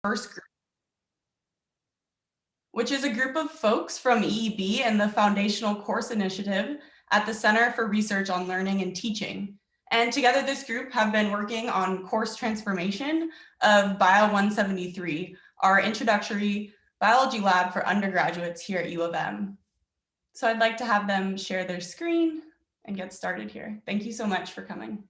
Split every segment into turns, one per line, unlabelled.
first group, which is a group of folks from EEB and the Foundational Course Initiative at the Center for Research on Learning and Teaching. And together this group have been working on course transformation of Bio 173, our introductory biology lab for undergraduates here at U of M. So I'd like to have them share their screen and get started here. Thank you so much for coming.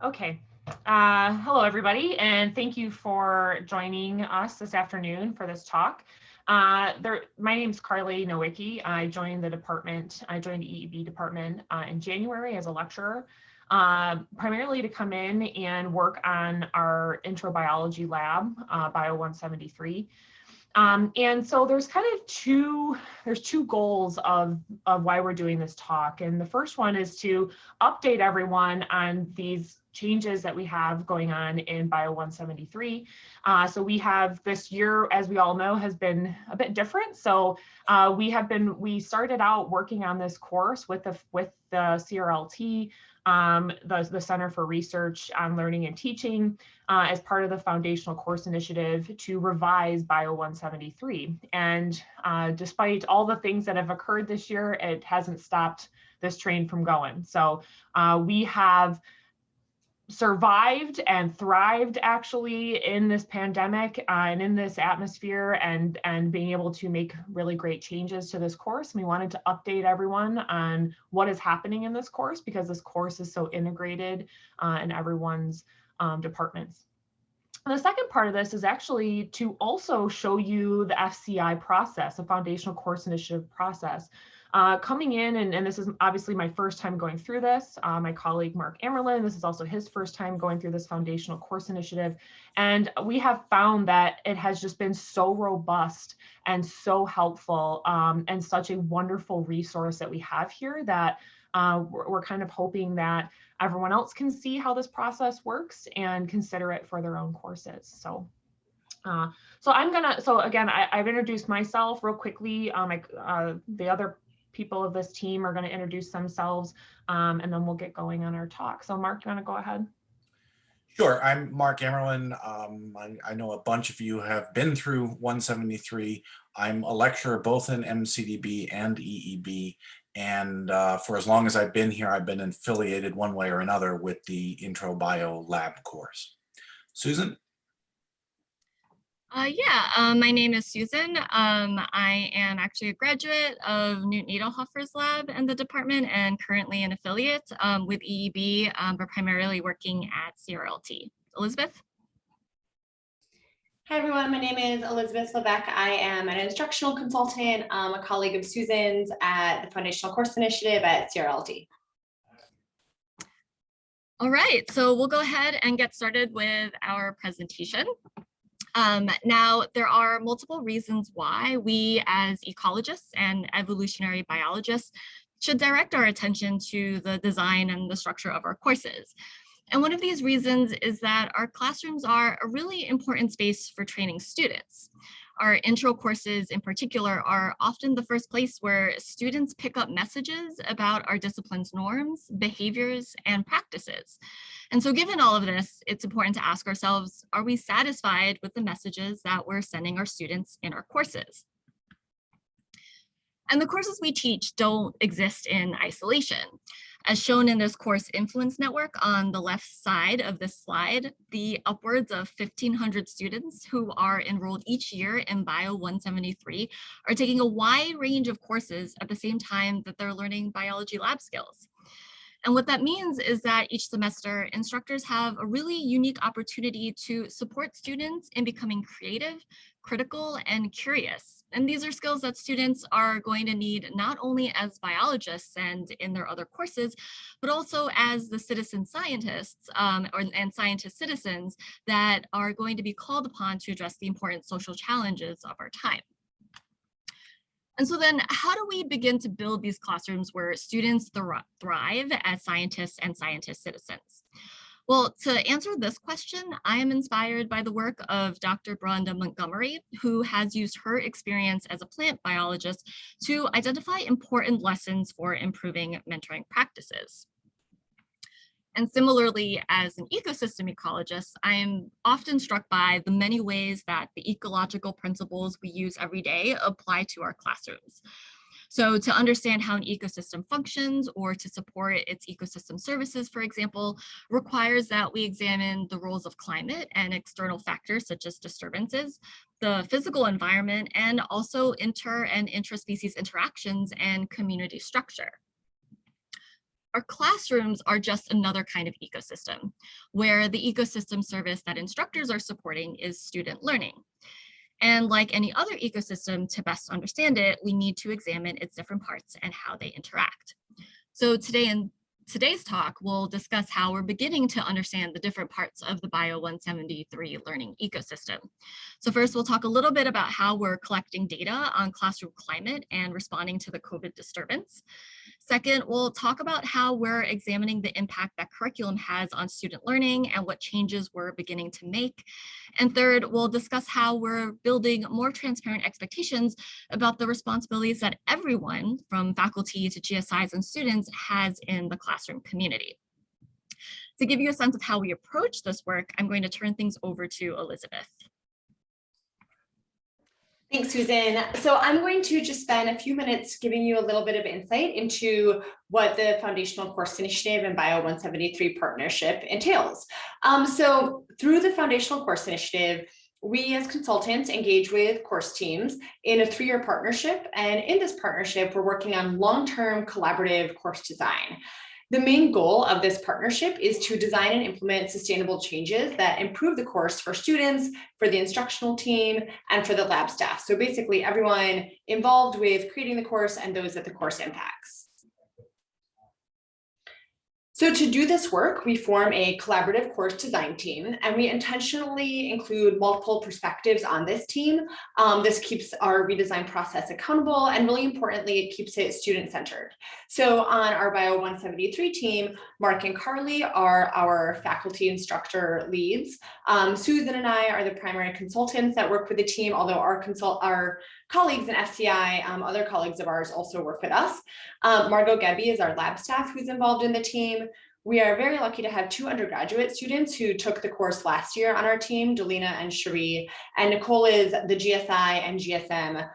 Okay. Hello, everybody, and thank you for joining us this afternoon for this talk. My name is Carly Nowicki. I joined the department, I joined the EEB department in January as a lecturer, primarily to come in and work on our intro biology lab, Bio 173. And so there's kind of two goals of why we're doing this talk. And the first one is to update everyone on these changes that we have going on in Bio 173. So we have this year, as we all know, has been a bit different. So we started out working on this course with the CRLT, the Center for Research on Learning and Teaching, as part of the Foundational Course Initiative to revise Bio 173. And despite all the things that have occurred this year, it hasn't stopped this train from going. So we have survived and thrived actually in this pandemic and in this atmosphere, and being able to make really great changes to this course. We wanted to update everyone on what is happening in this course because this course is so integrated in everyone's departments. And the second part of this is actually to also show you the FCI process, the Foundational Course Initiative process. Coming in, and this is obviously my first time going through this, my colleague Marc Ammerlaan, this is also his first time going through this Foundational Course Initiative. And we have found that it has just been so robust and so helpful, and such a wonderful resource that we have here that we're kind of hoping that everyone else can see how this process works and consider it for their own courses. So again, I've introduced myself real quickly. The other people of this team are going to introduce themselves, and then we'll get going on our talk. So Marc, you want to go ahead?
Sure. I'm Marc Ammerlaan. I know a bunch of you have been through 173. I'm a lecturer both in MCDB and EEB. And for as long as I've been here, I've been affiliated one way or another with the Intro Bio Lab course. Susan?
My name is Susan. I am actually a graduate of Newt Nadelhofer's lab in the department and currently an affiliate with EEB, but primarily working at CRLT. Elizabeth?
Hi everyone, my name is Elizabeth Levesque. I am an instructional consultant, a colleague of Susan's at the Foundational Course Initiative at CRLT.
All right, so we'll go ahead and get started with our presentation. Now, there are multiple reasons why we as ecologists and evolutionary biologists should direct our attention to the design and the structure of our courses. And one of these reasons is that our classrooms are a really important space for training students. Our intro courses in particular are often the first place where students pick up messages about our discipline's norms, behaviors, and practices. And so given all of this, it's important to ask ourselves, are we satisfied with the messages that we're sending our students in our courses? And the courses we teach don't exist in isolation. As shown in this course influence network on the left side of this slide, the upwards of 1,500 students who are enrolled each year in Bio 173 are taking a wide range of courses at the same time that they're learning biology lab skills. And what that means is that each semester, instructors have a really unique opportunity to support students in becoming creative, critical, and curious. And these are skills that students are going to need not only as biologists and in their other courses, but also as the citizen scientists and scientist citizens that are going to be called upon to address the important social challenges of our time. And so then how do we begin to build these classrooms where students thrive as scientists and scientist citizens? Well, to answer this question, I am inspired by the work of Dr. Brenda Montgomery, who has used her experience as a plant biologist to identify important lessons for improving mentoring practices. And similarly, as an ecosystem ecologist, I am often struck by the many ways that the ecological principles we use every day apply to our classrooms. So to understand how an ecosystem functions or to support its ecosystem services, for example, requires that we examine the roles of climate and external factors such as disturbances, the physical environment, and also inter and intraspecies interactions and community structure. Our classrooms are just another kind of ecosystem, where the ecosystem service that instructors are supporting is student learning. And like any other ecosystem, to best understand it, we need to examine its different parts and how they interact. So today in today's talk, we'll discuss how we're beginning to understand the different parts of the Bio 173 learning ecosystem. So first, we'll talk a little bit about how we're collecting data on classroom climate and responding to the COVID disturbance. Second, we'll talk about how we're examining the impact that curriculum has on student learning and what changes we're beginning to make. And third, we'll discuss how we're building more transparent expectations about the responsibilities that everyone, from faculty to GSIs and students, has in the classroom community. To give you a sense of how we approach this work, I'm going to turn things over to Elizabeth.
Thanks, Susan. So I'm going to just spend a few minutes giving you a little bit of insight into what the Foundational Course Initiative and Bio 173 partnership entails. So through the Foundational Course Initiative, we as consultants engage with course teams in a 3-year partnership. And in this partnership, we're working on long-term collaborative course design. The main goal of this partnership is to design and implement sustainable changes that improve the course for students, for the instructional team, and for the lab staff. So basically everyone involved with creating the course and those that the course impacts. So to do this work, we form a collaborative course design team, and we intentionally include multiple perspectives on this team. This keeps our redesign process accountable, and really importantly, it keeps it student-centered. So on our Bio 173 team, Marc and Carly are our faculty instructor leads. Susan and I are the primary consultants that work with the team, although our colleagues in FCI, other colleagues of ours also work with us. Margot Gebbe is our lab staff who's involved in the team. We are very lucky to have 2 undergraduate students who took the course last year on our team, Delina and Cherie, and Nicole is the GSI and GSM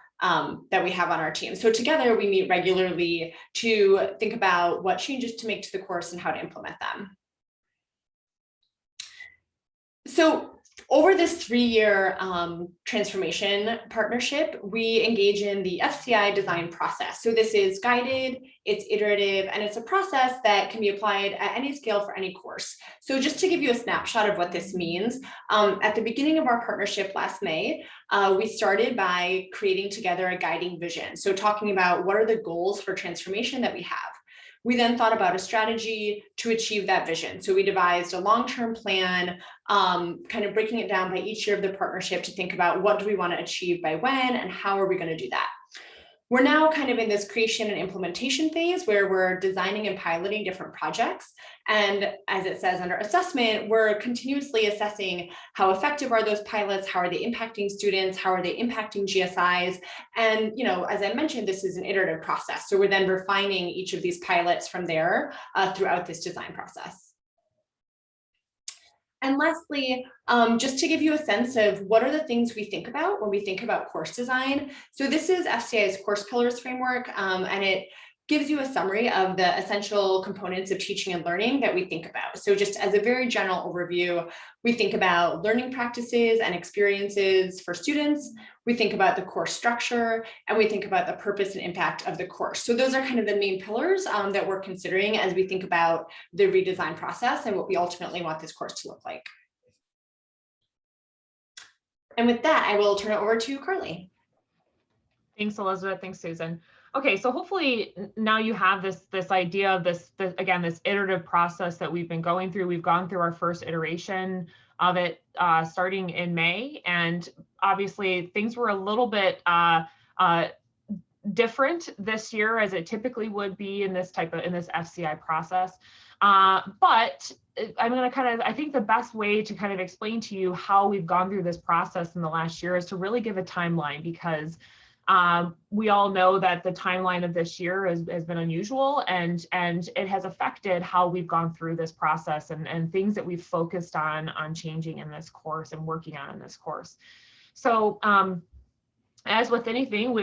that we have on our team. So together we meet regularly to think about what changes to make to the course and how to implement them. So over this 3-year transformation partnership, we engage in the Fci Design Process. So this is guided, it's iterative, and it's a process that can be applied at any scale for any course. So just to give you a snapshot of what this means, at the beginning of our partnership last May, we started by creating together a guiding vision. So talking about what are the goals for transformation that we have. We then thought about a strategy to achieve that vision. So we devised a long-term plan, kind of breaking it down by each year of the partnership to think about what do we want to achieve by when and how are we going to do that. We're now kind of in this creation and implementation phase where we're designing and piloting different projects. And as it says under assessment, we're continuously assessing how effective are those pilots, how are they impacting students, how are they impacting GSIs. And, you know, as I mentioned, this is an iterative process. So we're then refining each of these pilots from there throughout this design process. And lastly, just to give you a sense of what are the things we think about when we think about course design. So this is FCI's Course Pillars framework, and it gives you a summary of the essential components of teaching and learning that we think about. So just as a very general overview, we think about learning practices and experiences for students. We think about the course structure, and we think about the purpose and impact of the course. So those are kind of the main pillars that we're considering as we think about the redesign process and what we ultimately want this course to look like. And with that, I will turn it over to Carly.
Thanks, Elizabeth. Thanks, Susan. Okay, so hopefully now you have this idea of this iterative process that we've been going through. We've gone through our first iteration of it starting in May, and obviously things were a little bit different this year as it typically would be in this FCI process. But I'm going to I think the best way to kind of explain to you how we've gone through this process in the last year is to really give a timeline, because We all know that the timeline of this year has been unusual, and it has affected how we've gone through this process and things that we've focused on changing in this course and working on in this course. So as with anything,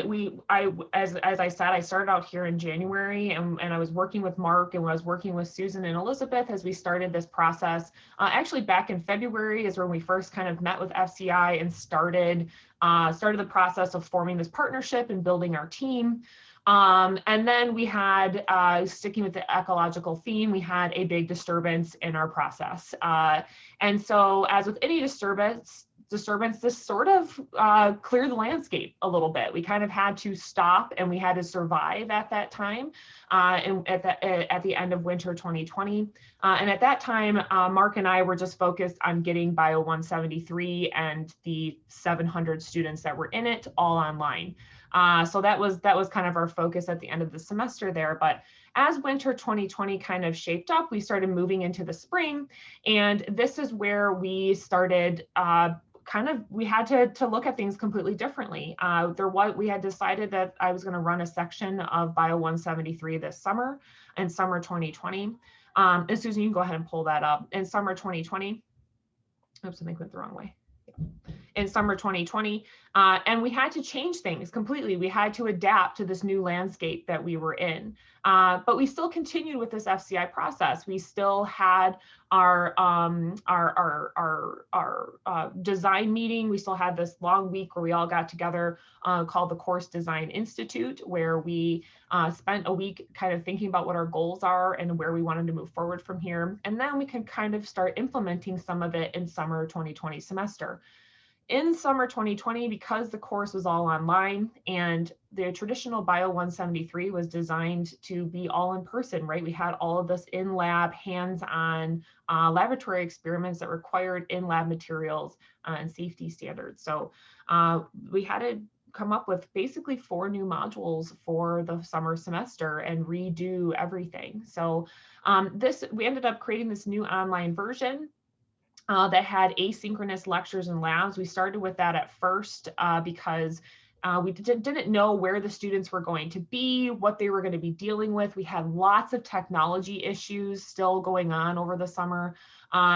as I said, I started out here in January, and I was working with Marc, and I was working with Susan and Elizabeth as we started this process. Actually, back in February is when we first kind of met with FCI and started the process of forming this partnership and building our team. And then we had, sticking with the ecological theme, we had a big disturbance in our process. And so, as with any disturbance, this sort of cleared the landscape a little bit. We kind of had to stop, and we had to survive at that time, and at the end of winter 2020. And at that time, Marc and I were just focused on getting Bio 173 and the 700 students that were in it all online. So that was kind of our focus at the end of the semester there. But as winter 2020 kind of shaped up, we started moving into the spring, and this is where we started we had to look at things completely differently. We had decided that I was going to run a section of Bio 173 this summer, in summer 2020. And Susan, you can go ahead and pull that up. In summer 2020, oops, something went the wrong way. In summer 2020, and we had to change things completely. We had to adapt to this new landscape that we were in, but we still continued with this FCI process. We still had our design meeting. We still had this long week where we all got together called the Course Design Institute, where we spent a week kind of thinking about what our goals are and where we wanted to move forward from here. And then we can kind of start implementing some of it in summer 2020 semester. In summer 2020, because the course was all online and the traditional Bio 173 was designed to be all in person, right? We had all of this in-lab, hands-on laboratory experiments that required in-lab materials and safety standards. So we had to come up with basically 4 new modules for the summer semester and redo everything. So we ended up creating this new online version that had asynchronous lectures and labs. We started with that at first because we didn't know where the students were going to be, what they were going to be dealing with. We had lots of technology issues still going on over the summer.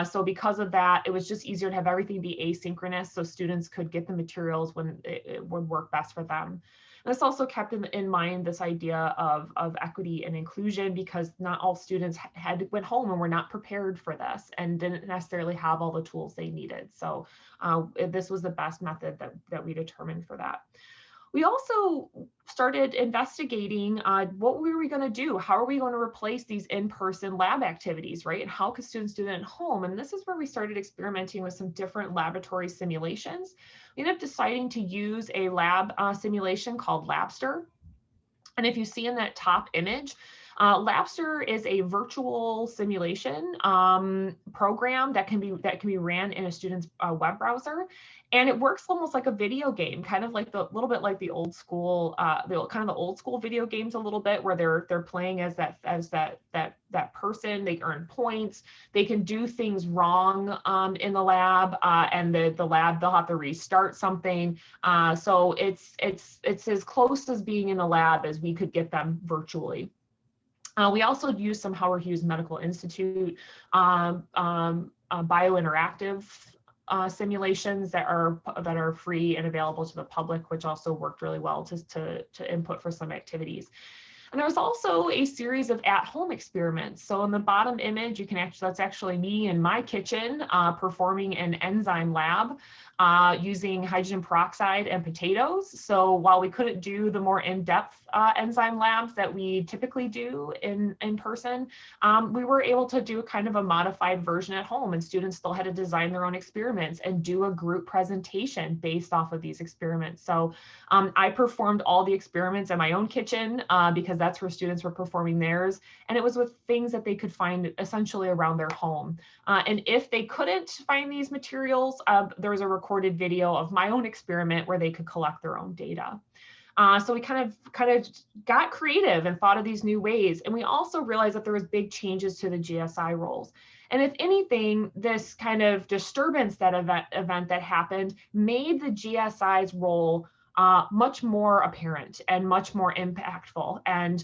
So because of that, it was just easier to have everything be asynchronous so students could get the materials when it would work best for them. This also kept in mind this idea of equity and inclusion, because not all students went home and were not prepared for this and didn't necessarily have all the tools they needed. So this was the best method that we determined for that. We also started investigating what were we going to do? How are we going to replace these in-person lab activities, right? And how could students do that at home? And this is where we started experimenting with some different laboratory simulations. We ended up deciding to use a lab simulation called Labster. And if you see in that top image, Labster is a virtual simulation program that can be ran in a student's web browser, and it works almost like a video game, kind of like little bit like the old school, the old school video games a little bit, where they're playing as that person. They earn points. They can do things wrong in the lab, and the lab, they'll have to restart something. So it's as close as being in a lab as we could get them virtually. We also use some Howard Hughes Medical Institute biointeractive simulations that are free and available to the public, which also worked really well to input for some activities. And there was also a series of at-home experiments. So in the bottom image, that's actually me in my kitchen performing an enzyme lab using hydrogen peroxide and potatoes. So while we couldn't do the more in-depth enzyme labs that we typically do in person, we were able to do kind of a modified version at home, and students still had to design their own experiments and do a group presentation based off of these experiments. So I performed all the experiments in my own kitchen because that's where students were performing theirs, and it was with things that they could find essentially around their home. And if they couldn't find these materials, there was a recorded video of my own experiment where they could collect their own data. So we kind of got creative and thought of these new ways. And we also realized that there was big changes to the GSI roles. And if anything, this kind of disturbance, that event that happened, made the GSI's role much more apparent and much more impactful, and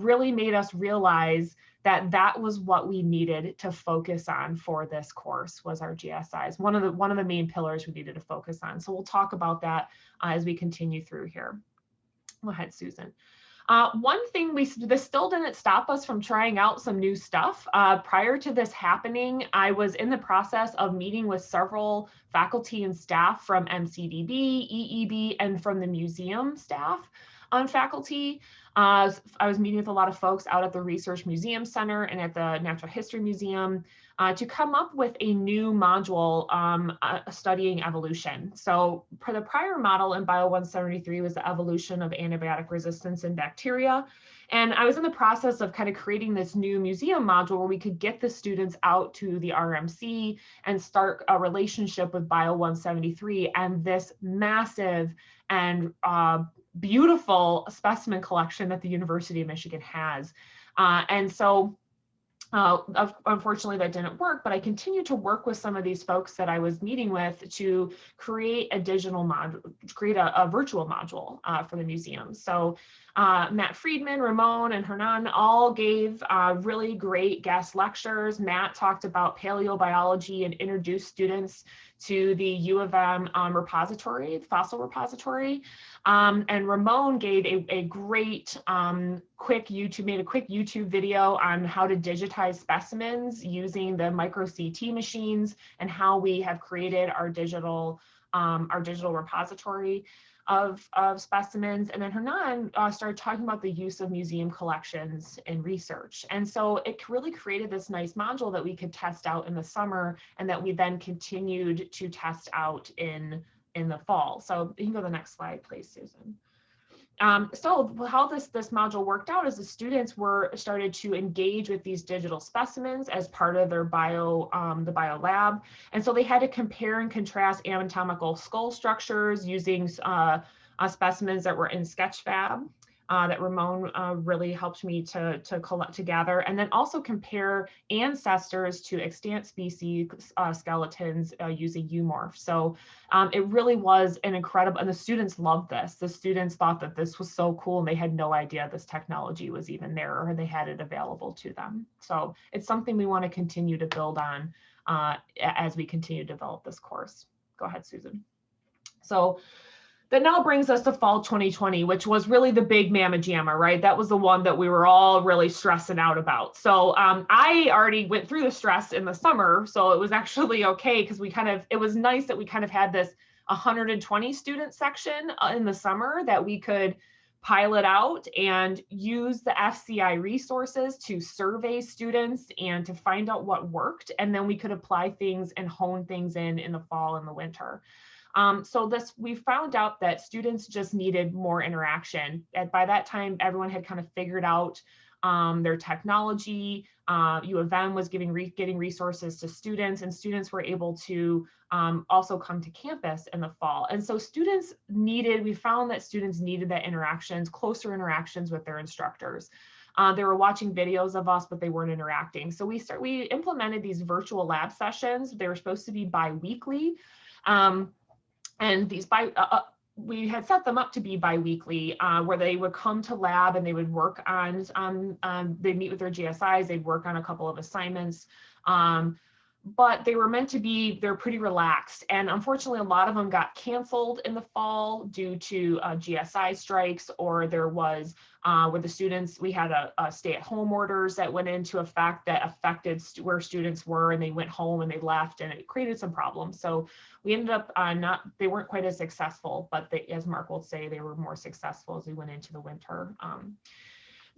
really made us realize that that was what we needed to focus on for this course, was our GSIs. One of the main pillars we needed to focus on. So we'll talk about that as we continue through here. Go ahead, Susan. One thing, this still didn't stop us from trying out some new stuff. Prior to this happening, I was in the process of meeting with several faculty and staff from MCDB, EEB, and from the museum staff on faculty. I was meeting with a lot of folks out at the Research Museum Center and at the Natural History Museum to come up with a new module studying evolution. So for the prior model in Bio 173 was the evolution of antibiotic resistance in bacteria. And I was in the process of kind of creating this new museum module where we could get the students out to the RMC and start a relationship with Bio 173 and this massive and beautiful specimen collection that the University of Michigan has. And so unfortunately that didn't work, but I continued to work with some of these folks that I was meeting with to create a digital module, create a virtual module for the museum. So Matt Friedman, Ramon, and Hernan all gave really great guest lectures. Matt talked about paleobiology and introduced students to the U of M repository, fossil repository. And Ramon gave a great quick YouTube video on how to digitize specimens using the micro CT machines and how we have created our digital repository of specimens. And then Hernan started talking about the use of museum collections in research. And so it really created this nice module that we could test out in the summer and that we then continued to test out in the fall. So you can go to the next slide, please, Susan. So how this module worked out is the students started to engage with these digital specimens as part of their the bio lab. And so they had to compare and contrast anatomical skull structures using specimens that were in Sketchfab. That Ramon really helped me to collect together, and then also compare ancestors to extant species skeletons using UMorph. So it really was an incredible, and the students loved this. The students thought that this was so cool, and they had no idea this technology was even there, or they had it available to them. So it's something we want to continue to build on as we continue to develop this course. Go ahead, Susan. So that now brings us to fall 2020, which was really the big mamma jamma, right? That was the one that we were all really stressing out about. So I already went through the stress in the summer, so it was actually okay because it was nice that we kind of had this 120 student section in the summer that we could pilot out and use the FCI resources to survey students and to find out what worked. And then we could apply things and hone things in the fall and the winter. So we found out that students just needed more interaction. And by that time, everyone had kind of figured out their technology. U of M was getting resources to students, and students were able to also come to campus in the fall. And so we found that students needed that closer interactions with their instructors. They were watching videos of us, but they weren't interacting. So we implemented these virtual lab sessions. They were supposed to be bi-weekly. And we had set them up to be bi-weekly, where they would come to lab and they would work on, they'd meet with their GSIs, they'd work on a couple of assignments. But they were meant to be, they're pretty relaxed. And unfortunately, a lot of them got canceled in the fall due to GSI strikes, or there was, with the students, we had a stay-at-home orders that went into effect that affected where students were, and they went home and they left, and it created some problems. So we ended up they weren't quite as successful, but as Marc will say, they were more successful as we went into the winter.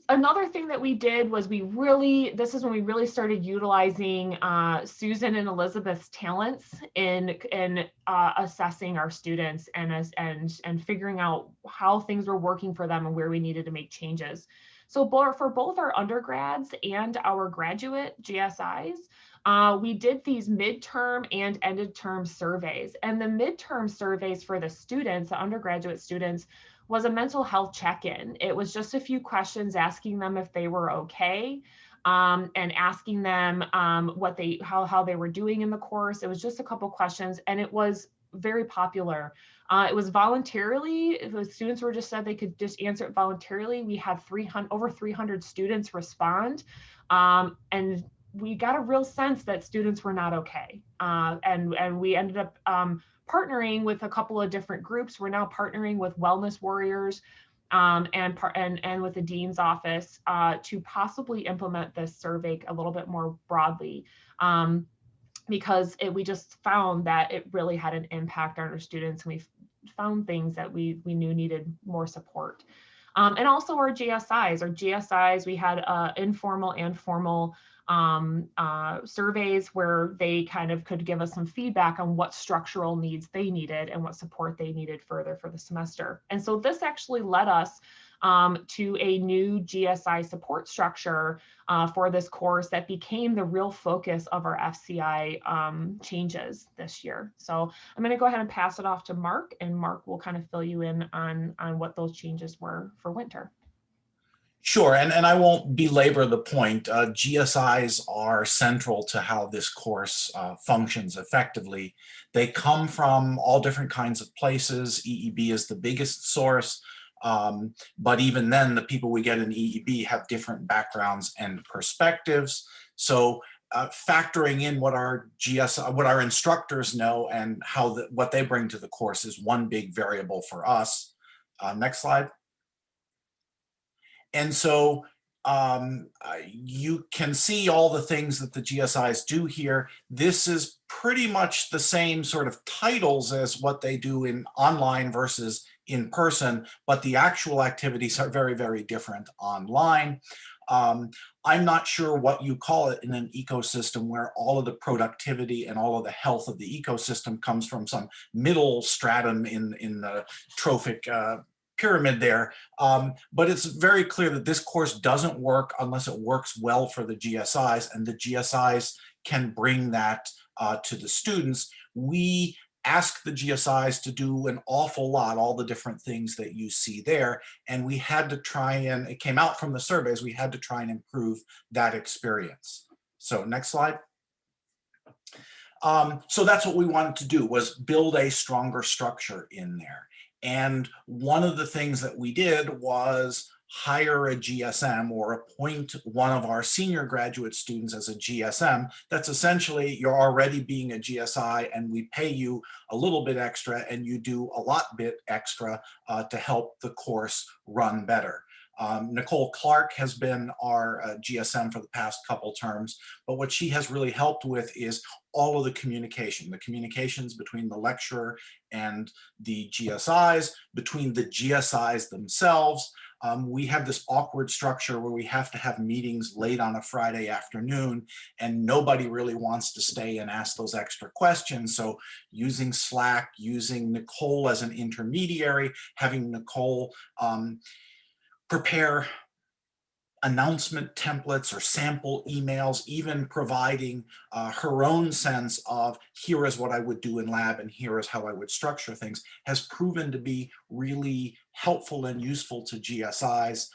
Another thing that we did was this is when we really started utilizing Susan and Elizabeth's talents in assessing our students and figuring out how things were working for them and where we needed to make changes. So for both our undergrads and our graduate GSIs, we did these midterm and end-of-term surveys. And the midterm surveys for the students, the undergraduate students, was a mental health check-in. It was just a few questions asking them if they were okay, and asking them how they were doing in the course. It was just a couple questions, and it was very popular. It was voluntarily, the students were just said they could just answer it voluntarily. We had over 300 students respond. And we got a real sense that students were not okay. And we ended up partnering with a couple of different groups. We're now partnering with Wellness Warriors and with the Dean's Office to possibly implement this survey a little bit more broadly. Because we just found that it really had an impact on our students, and we found things that we knew needed more support. And also our GSIs, we had informal and formal surveys where they kind of could give us some feedback on what structural needs they needed and what support they needed further for the semester. And so this actually led us to a new GSI support structure for this course that became the real focus of our FCI changes this year. So I'm going to go ahead and pass it off to Marc, and Marc will kind of fill you in on what those changes were for winter.
Sure, and I won't belabor the point. GSIs are central to how this course functions effectively. They come from all different kinds of places. EEB is the biggest source, but even then, the people we get in EEB have different backgrounds and perspectives. So factoring in what our instructors know and what they bring to the course is one big variable for us. Next slide. And so you can see all the things that the GSIs do here. This is pretty much the same sort of titles as what they do in online versus in person, but the actual activities are very, very different online. I'm not sure what you call it in an ecosystem where all of the productivity and all of the health of the ecosystem comes from some middle stratum in the trophic pyramid there, but it's very clear that this course doesn't work unless it works well for the GSIs, and the GSIs can bring that to the students. We ask the GSIs to do an awful lot, all the different things that you see there, and we had to try, and it came out from the surveys, we had to try and improve that experience. So next slide. So that's what we wanted to do, was build a stronger structure in there. And one of the things that we did was hire a GSM, or appoint one of our senior graduate students as a GSM. That's essentially, you're already being a GSI and we pay you a little bit extra and you do a lot bit extra to help the course run better. Nicole Clark has been our GSM for the past couple terms, but what she has really helped with is all of the communications between the lecturer and the GSIs, between the GSIs themselves. We have this awkward structure where we have to have meetings late on a Friday afternoon, and nobody really wants to stay and ask those extra questions. So using Slack, using Nicole as an intermediary, having Nicole prepare announcement templates or sample emails, even providing her own sense of, here is what I would do in lab and here is how I would structure things, has proven to be really helpful and useful to GSIs.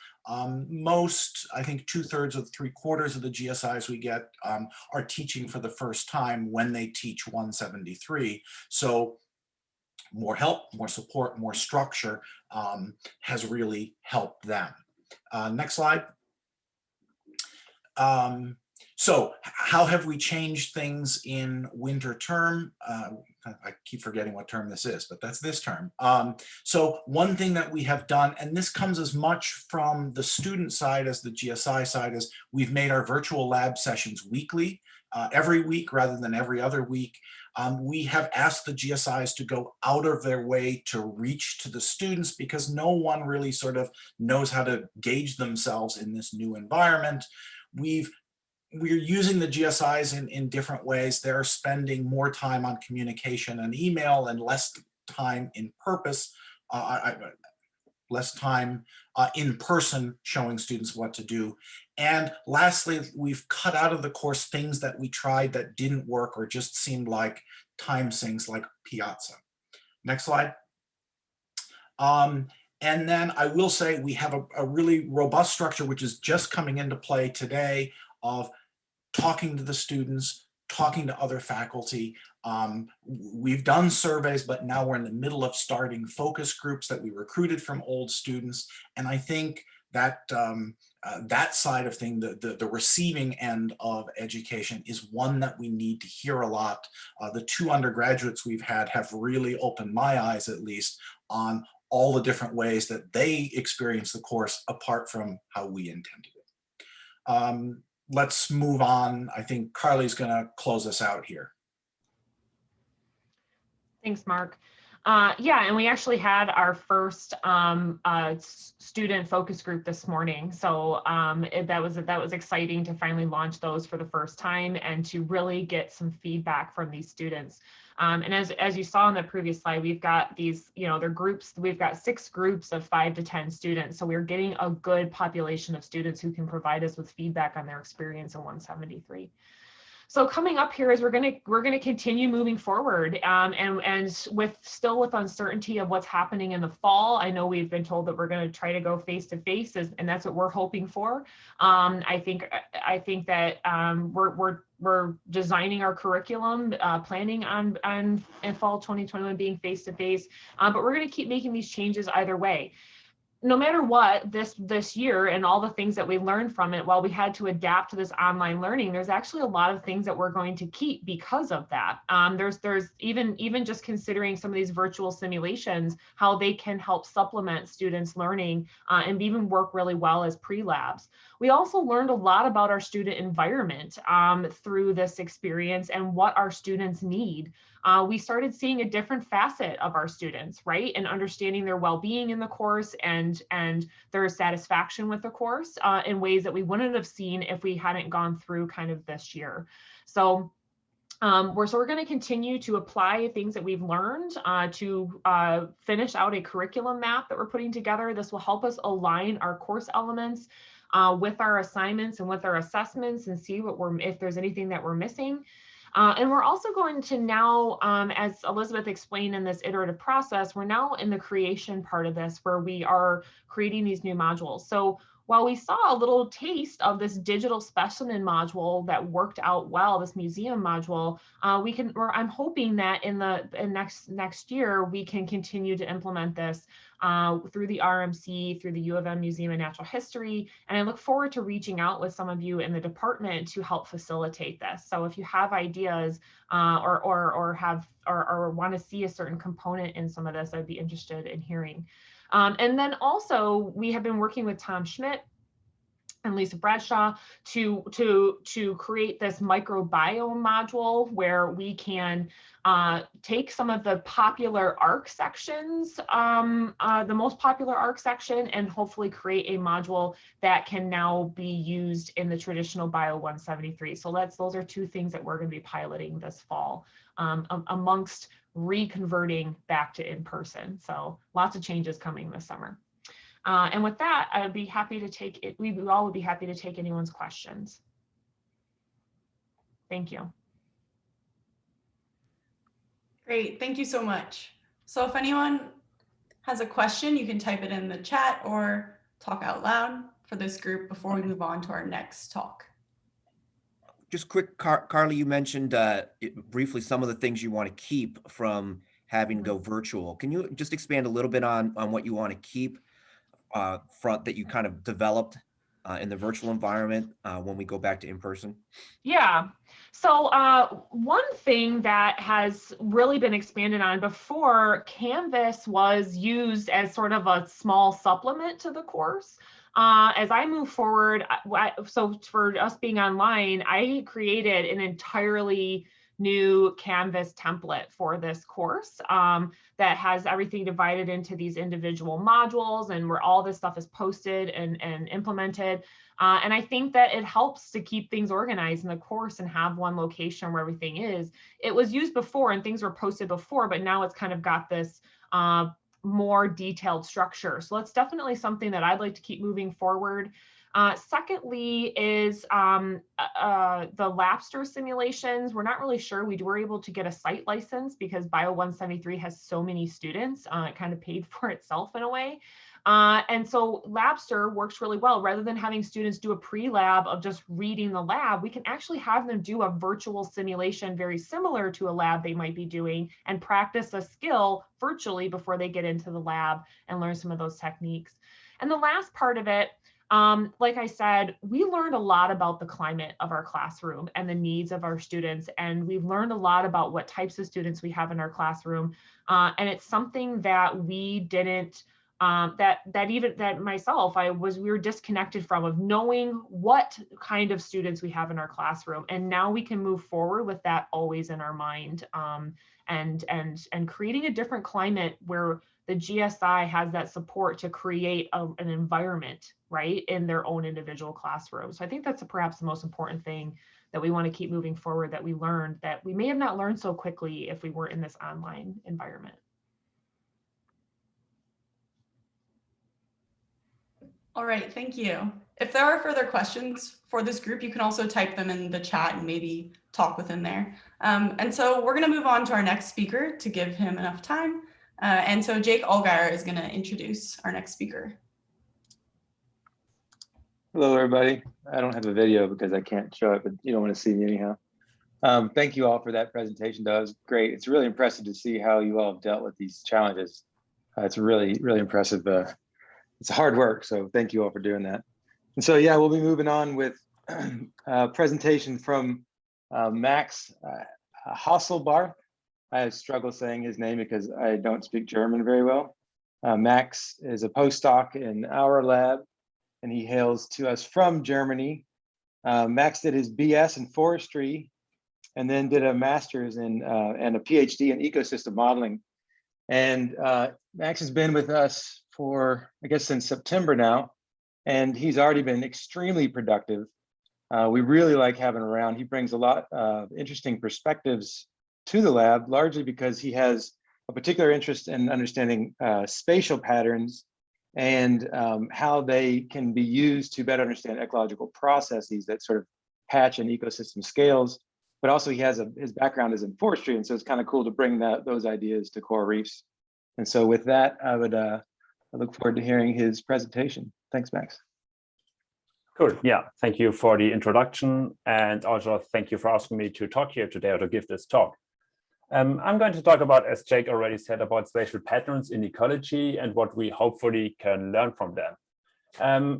Most, I think 2/3 of 3/4 of the GSIs we get are teaching for the first time when they teach 173. So more help, more support, more structure has really helped them. Next slide. So how have we changed things in winter term? I keep forgetting what term this is, but that's this term. So one thing that we have done, and this comes as much from the student side as the GSI side, is we've made our virtual lab sessions weekly, every week rather than every other week. We have asked the GSIs to go out of their way to reach to the students, because no one really sort of knows how to gauge themselves in this new environment. We're using the GSIs in different ways. They're spending more time on communication and email and less time in person showing students what to do. And lastly, we've cut out of the course things that we tried that didn't work or just seemed like time sinks, like Piazza. Next slide. And then I will say we have a really robust structure, which is just coming into play today, of talking to the students, talking to other faculty. We've done surveys, but now we're in the middle of starting focus groups that we recruited from old students. And I think that that side of thing, the receiving end of education, is one that we need to hear a lot. The 2 undergraduates we've had have really opened my eyes, at least, on all the different ways that they experience the course apart from how we intended it. Let's move on. I think Carly's going to close us out here.
Thanks, Mark. Yeah, and we actually had our first student focus group this morning. So that was exciting to finally launch those for the first time and to really get some feedback from these students. And as you saw in the previous slide, we've got these, they're groups. We've got 6 groups of 5 to 10 students. So we're getting a good population of students who can provide us with feedback on their experience in 173. So coming up here is we're gonna continue moving forward, and with uncertainty of what's happening in the fall. I know we've been told that we're going to try to go face to face, and that's what we're hoping for. I think that we're designing our curriculum, planning on in fall 2021 being face to face, but we're going to keep making these changes either way. No matter what, this year and all the things that we learned from it, while we had to adapt to this online learning, there's actually a lot of things that we're going to keep because of that. There's even just considering some of these virtual simulations, how they can help supplement students' learning and even work really well as pre-labs. We also learned a lot about our student environment through this experience and what our students need. We started seeing a different facet of our students, right? And understanding their well-being in the course and their satisfaction with the course in ways that we wouldn't have seen if we hadn't gone through kind of this year. So we're going to continue to apply things that we've learned to finish out a curriculum map that we're putting together. This will help us align our course elements with our assignments and with our assessments and see if there's anything that we're missing. And we're also going to now, as Elizabeth explained in this iterative process, we're now in the creation part of this where we are creating these new modules. So while we saw a little taste of this digital specimen module that worked out well, this museum module, I'm hoping that in next year, we can continue to implement this through the RMC, through the U of M Museum of Natural History. And I look forward to reaching out with some of you in the department to help facilitate this. So if you have ideas or want to see a certain component in some of this, I'd be interested in hearing. And then also we have been working with Tom Schmidt and Lisa Bradshaw to create this microbiome module where we can take some of the popular ARC sections, the most popular ARC section, and hopefully create a module that can now be used in the traditional Bio 173. So those are 2 things that we're going to be piloting this fall amongst reconverting back to in-person. So lots of changes coming this summer. And with that, I'd be happy to take it. We all would be happy to take anyone's questions. Thank you.
Great, thank you so much. So if anyone has a question, you can type it in the chat or talk out loud for this group before we move on to our next talk.
Just quick, Carly, you mentioned briefly some of the things you want to keep from having to go virtual. Can you just expand a little bit on what you want to keep that you kind of developed in the virtual environment when we go back to in-person?
Yeah. So one thing that has really been expanded on, before, Canvas was used as sort of a small supplement to the course. As I move forward, so for us being online, I created an entirely new Canvas template for this course that has everything divided into these individual modules and where all this stuff is posted and implemented. And I think that it helps to keep things organized in the course and have one location where everything is. It was used before and things were posted before, but now it's kind of got this more detailed structure. So that's definitely something that I'd like to keep moving forward. Secondly is the Lapster simulations. We're not really sure. We were able to get a site license because Bio 173 has so many students. It kind of paid for itself in a way. And so Labster works really well. Rather than having students do a pre-lab of just reading the lab, we can actually have them do a virtual simulation very similar to a lab they might be doing and practice a skill virtually before they get into the lab and learn some of those techniques. And the last part of it, like I said, we learned a lot about the climate of our classroom and the needs of our students. And we've learned a lot about what types of students we have in our classroom. And it's something that we didn't, that myself, we were disconnected from, of knowing what kind of students we have in our classroom. And now we can move forward with that always in our mind, and creating a different climate where the GSI has that support to create an environment, right, in their own individual classroom. So I think that's perhaps the most important thing that we want to keep moving forward, that we learned that we may have not learned so quickly if we weren't in this online environment.
All right, thank you. If there are further questions for this group, you can also type them in the chat and maybe talk within there. And so we're going to move on to our next speaker to give him enough time. And so Jake Allgaier is going to introduce our next speaker.
Hello, everybody. I don't have a video because I can't show it, but you don't want to see me anyhow. Thank you all for that presentation. That was great. It's really impressive to see how you all have dealt with these challenges. It's really, really impressive. It's hard work, so thank you all for doing that. And so, yeah, we'll be moving on with a presentation from Max Hesselbarth. I struggle saying his name because I don't speak German very well. Max is a postdoc in our lab, and he hails to us from Germany. Max did his BS in forestry, and then did a master's in and a PhD in ecosystem modeling. And Max has been with us for, I guess, since September now, and he's already been extremely productive. We really like having him around. He brings a lot of interesting perspectives to the lab, largely because he has a particular interest in understanding spatial patterns and how they can be used to better understand ecological processes that sort of patch and ecosystem scales. But also he has his background is in forestry, and so it's kind of cool to bring those ideas to coral reefs. And so with that, I look forward to hearing his presentation. Thanks, Max.
Cool. Yeah, thank you for the introduction, and also thank you for asking me to talk here today or to give this talk. I'm going to talk about, as Jake already said, about spatial patterns in ecology and what we hopefully can learn from them.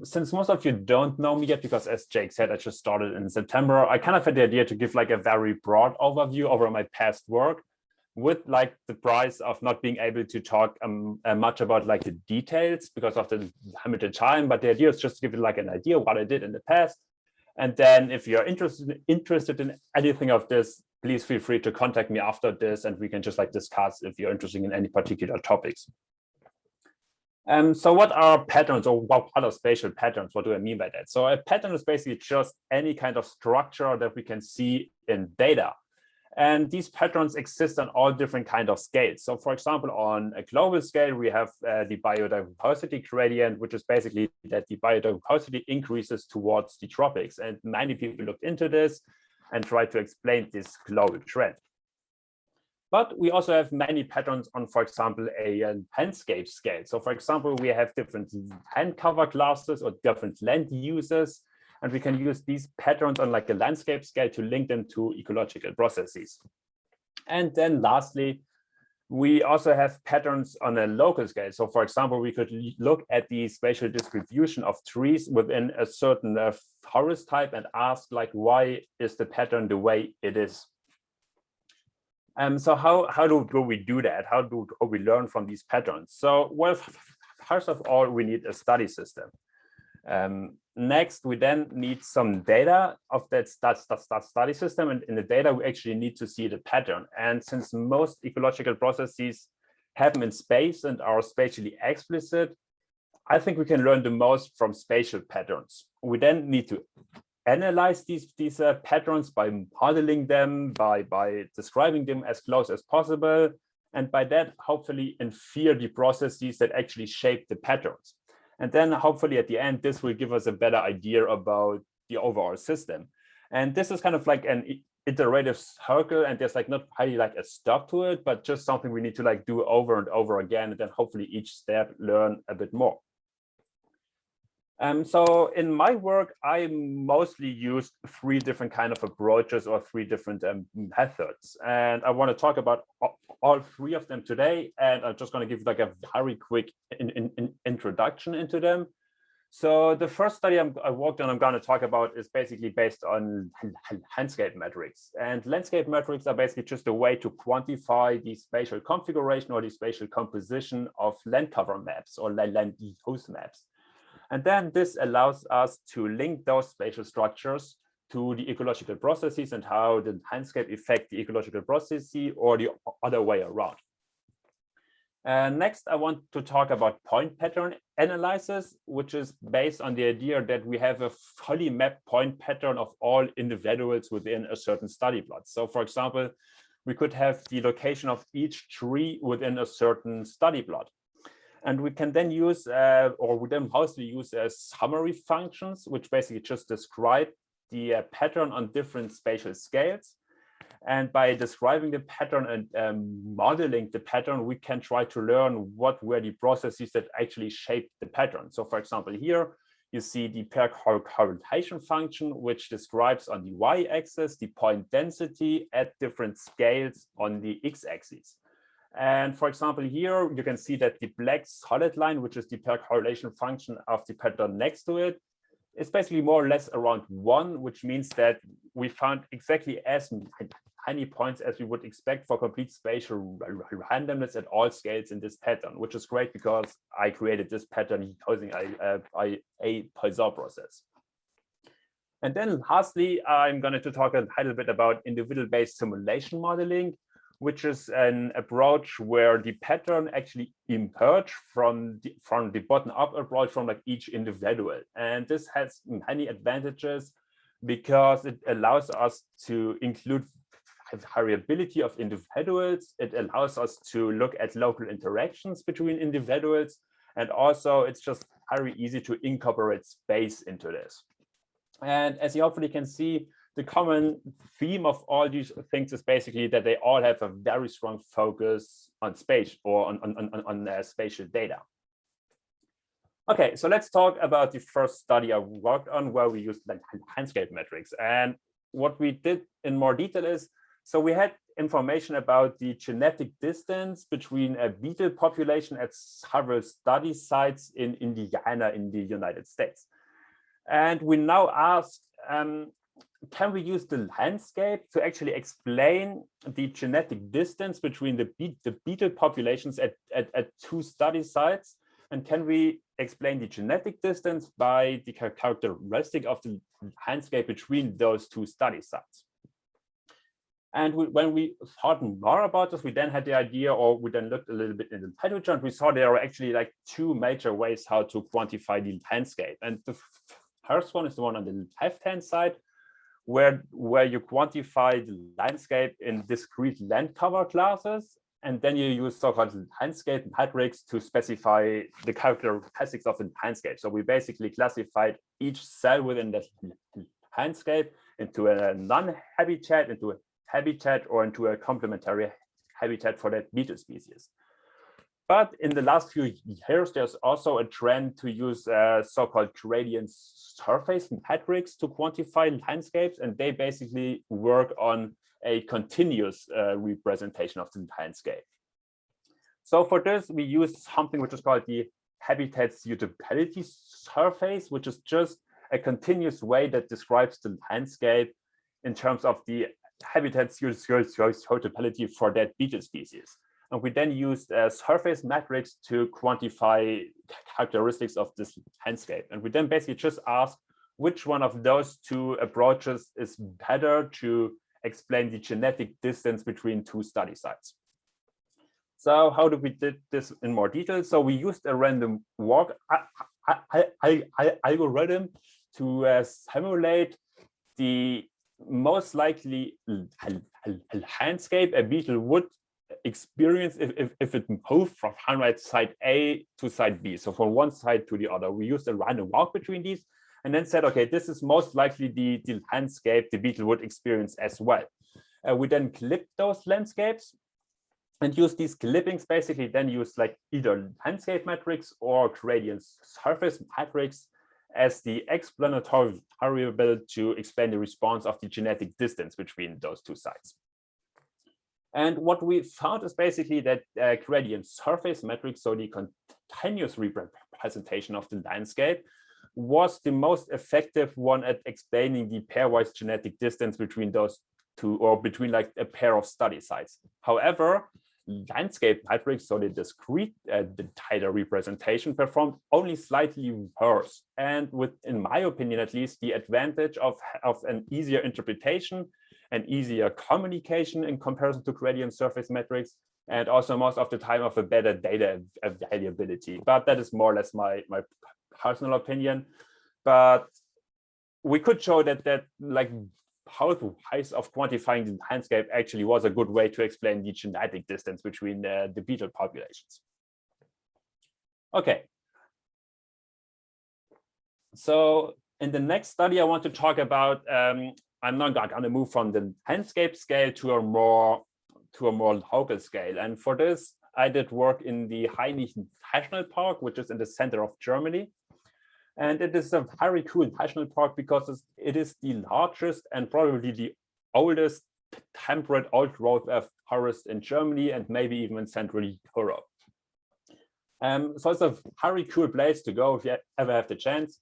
Since most of you don't know me yet, because as Jake said, I just started in September, I kind of had the idea to give like a very broad overview over my past work, with like the price of not being able to talk much about like the details because of the limited time. But the idea is just to give you like an idea of what I did in the past. And then if you're interested in anything of this, please feel free to contact me after this, and we can just like discuss if you're interested in any particular topics. So what are patterns, or what are spatial patterns? What do I mean by that? So a pattern is basically just any kind of structure that we can see in data. And these patterns exist on all different kind of scales. So for example, on a global scale, we have the biodiversity gradient, which is basically that the biodiversity increases towards the tropics. And many people looked into this and tried to explain this global trend. But we also have many patterns on, for example, a landscape scale. So for example, we have different land cover classes or different land uses, and we can use these patterns on like a landscape scale to link them to ecological processes. And then lastly, we also have patterns on a local scale. So for example, we could look at the spatial distribution of trees within a certain forest type and ask like, why is the pattern the way it is? So how do we do that? How do we learn from these patterns? So well, first of all, we need a study system. Next, we then need some data of that study system, and in the data, we actually need to see the pattern. And since most ecological processes happen in space and are spatially explicit, I think we can learn the most from spatial patterns. We then need to analyze these patterns by modeling them, by describing them as close as possible, and by that, hopefully infer the processes that actually shape the patterns. And then hopefully at the end, this will give us a better idea about the overall system. And this is kind of like an iterative circle, and there's like not highly like a stop to it, but just something we need to like do over and over again, and then hopefully each step learn a bit more. So in my work, I mostly use 3 different kind of approaches or 3 different methods. And I want to talk about all 3 of them today. And I'm just going to give like a very quick introduction into them. So the first study I worked on, I'm going to talk about is basically based on landscape metrics. And landscape metrics are basically just a way to quantify the spatial configuration or the spatial composition of land cover maps or land use maps. And then this allows us to link those spatial structures to the ecological processes and how the landscape affect the ecological processes or the other way around. Next, I want to talk about point pattern analysis, which is based on the idea that we have a fully mapped point pattern of all individuals within a certain study plot. So for example, we could have the location of each tree within a certain study plot. And we can then use, or we then mostly use summary functions, which basically just describe the pattern on different spatial scales. And by describing the pattern and modeling the pattern, we can try to learn what were the processes that actually shaped the pattern. So for example, here you see the pair correlation function, which describes on the y-axis the point density at different scales on the x-axis. And for example, here you can see that the black solid line, which is the pair correlation function of the pattern next to it, is basically more or less around 1, which means that we found exactly as many points as we would expect for complete spatial randomness at all scales in this pattern, which is great because I created this pattern using a Poisson process. And then lastly, I'm going to talk a little bit about individual-based simulation modeling, which is an approach where the pattern actually emerge from the bottom-up approach from like each individual. And this has many advantages because it allows us to include variability of individuals. It allows us to look at local interactions between individuals. And also it's just very easy to incorporate space into this. And as you hopefully can see, the common theme of all these things is basically that they all have a very strong focus on space or on spatial data. Okay, so let's talk about the first study I worked on where we used landscape metrics. And what we did in more detail is, so we had information about the genetic distance between a beetle population at several study sites in Indiana in the United States. And we now asked, can we use the landscape to actually explain the genetic distance between the beetle populations at 2 study sites? And can we explain the genetic distance by the characteristic of the landscape between those 2 study sites? And when we thought more about this, we then had the idea, or we then looked a little bit in the literature, and we saw there are actually like 2 major ways how to quantify the landscape. And the first one is the one on the left-hand side, where you quantify the landscape in discrete land cover classes, and then you use so-called landscape metrics to specify the characteristics of the landscape. So we basically classified each cell within the landscape into a non-habitat, into a habitat, or into a complementary habitat for that beetle species. But in the last few years, there's also a trend to use so-called gradient surface metrics to quantify landscapes, and they basically work on a continuous representation of the landscape. So for this, we use something which is called the habitat suitability surface, which is just a continuous way that describes the landscape in terms of the habitat suitability for that beetle species. And we then used surface metrics to quantify characteristics of this landscape. And we then basically just asked which one of those 2 approaches is better to explain the genetic distance between 2 study sites. So how do we did this in more detail? So we used a random walk algorithm to simulate the most likely landscape a beetle would experience if it moved from site A to site B. So from one side to the other, we used a random walk between these and then said, okay, this is most likely the landscape the beetle would experience as well. We then clipped those landscapes and use these clippings, basically then use like either landscape metrics or gradient surface metrics as the explanatory variable to explain the response of the genetic distance between those two sites. And what we found is basically that gradient surface metric, so the continuous representation of the landscape, was the most effective one at explaining the pairwise genetic distance between those two, or between like a pair of study sites. However, landscape metrics, so the discrete data representation, performed only slightly worse. And with, in my opinion at least, the advantage of an easier interpretation and easier communication in comparison to gradient surface metrics, and also most of the time of a better data availability. But that is more or less my personal opinion. But we could show that like both ways of quantifying the landscape actually was a good way to explain the genetic distance between the beetle populations. Okay. So in the next study, I want to talk about, I'm not going to move from the landscape scale to a more local scale. And for this, I did work in the Hainich National Park, which is in the center of Germany. And it is a very cool national park because it is the largest and probably the oldest temperate old-growth forest in Germany and maybe even in Central Europe. So it's a very cool place to go if you ever have the chance.